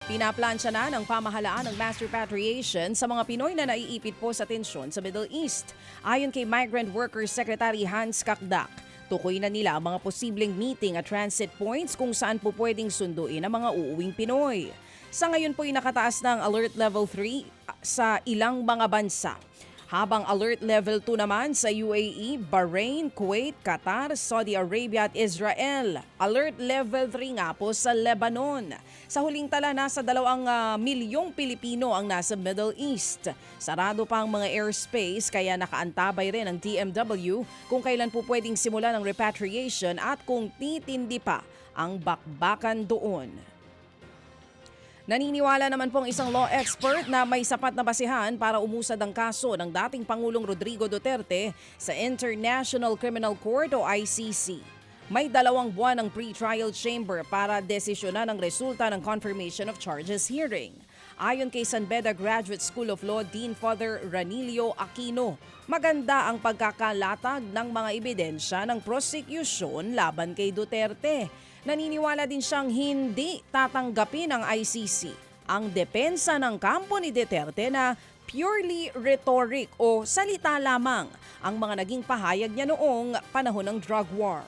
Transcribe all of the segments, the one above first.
Pinaplansya na ng pamahalaan ng mass repatriation sa mga Pinoy na naiipit po sa tensyon sa Middle East. Ayon kay Migrant Workers Secretary Hans Kakdak, tukoy na nila ang mga posibleng meeting at transit points kung saan po pwedeng sunduin ang mga uuwing Pinoy. Sa ngayon po ay nakataas ng Alert Level 3 sa ilang mga bansa. Habang Alert Level 2 naman sa UAE, Bahrain, Kuwait, Qatar, Saudi Arabia at Israel. Alert Level 3 nga po sa Lebanon. Sa huling tala, nasa 2 milyong Pilipino ang nasa Middle East. Sarado pa ang mga airspace kaya nakaantabay rin ang DMW kung kailan po pwedeng simulan ang repatriation at kung titindi pa ang bakbakan doon. Naniniwala naman pong isang law expert na may sapat na basihan para umusad ang kaso ng dating Pangulong Rodrigo Duterte sa International Criminal Court o ICC. May 2 buwan ng pre-trial chamber para desisyonan ang resulta ng confirmation of charges hearing. Ayon kay San Beda Graduate School of Law Dean Father Ranilio Aquino, maganda ang pagkakalatag ng mga ebidensya ng prosecution laban kay Duterte. Naniniwala din siyang hindi tatanggapin ng ICC ang depensa ng kampo ni Duterte na purely rhetoric o salita lamang ang mga naging pahayag niya noong panahon ng drug war.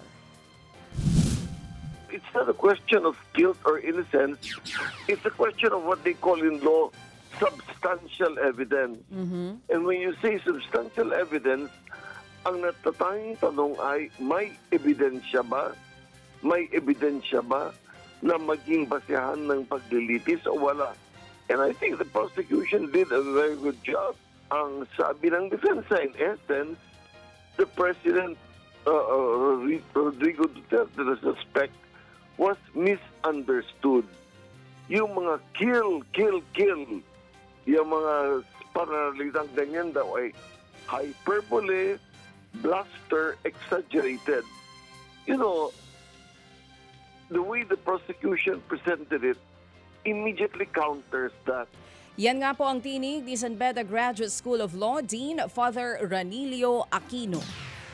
It's not a question of guilt or innocence. It's a question of what they call in law substantial evidence. And when you say substantial evidence, ang natatanging tanong ay may ebidensya ba? May ebidensya ba na maging basehan ng paglilitis o wala? And I think the prosecution did a very good job. Ang sabi ng defense, in essence, the President Rodrigo Duterte, the suspect, was misunderstood. Yung mga kill, yung mga pananalitang ganyan daw ay hyperbole, bluster, exaggerated. You know, the way the prosecution presented it immediately counters that. Yan nga po ang tinig ni San Beda Graduate School of Law Dean Father Ranilio Aquino.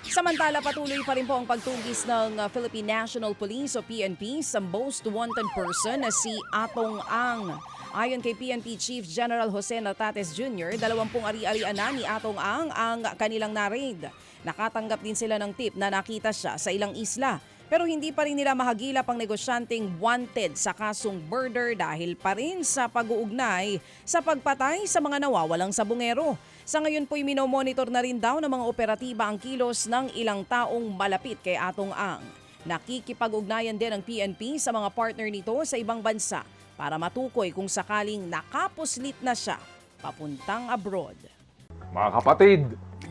Samantala, patuloy pa rin po ang pagtugis ng Philippine National Police o PNP sa most wanted person na si Atong Ang. Ayon kay PNP Chief General Jose Natates Jr., 20 ari-arian na ni Atong Ang kanilang na-raid. Nakatanggap din sila ng tip na nakita siya sa ilang isla. Pero hindi pa rin nila mahagilap ang negosyanteng wanted sa kasong murder dahil pa rin sa pag-uugnay sa pagpatay sa mga nawawalang sabungero. Sa ngayon po'y minomonitor na rin daw ng mga operatiba ang kilos ng ilang taong malapit kay Atong Ang. Nakikipag-ugnayan din ang PNP sa mga partner nito sa ibang bansa para matukoy kung sakaling nakapuslit na siya papuntang abroad. Mga kapatid,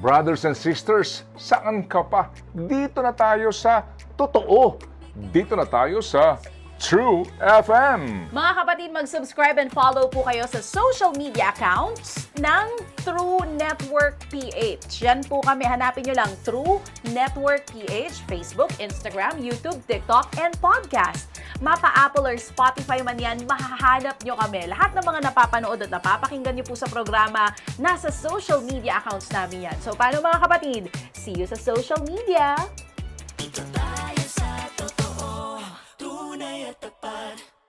brothers and sisters, saan ka pa? Dito na tayo sa Totoo. Dito na tayo sa True FM. Mga kapatid, mag-subscribe and follow po kayo sa social media accounts ng True Network PH. Yan po kami, hanapin nyo lang True Network PH, Facebook, Instagram, YouTube, TikTok, and podcast. Mapa-Apple or Spotify man yan, mahahanap nyo kami. Lahat ng mga napapanood at napapakinggan nyo po sa programa, nasa social media accounts namin yan. So paano mga kapatid? See you sa social media!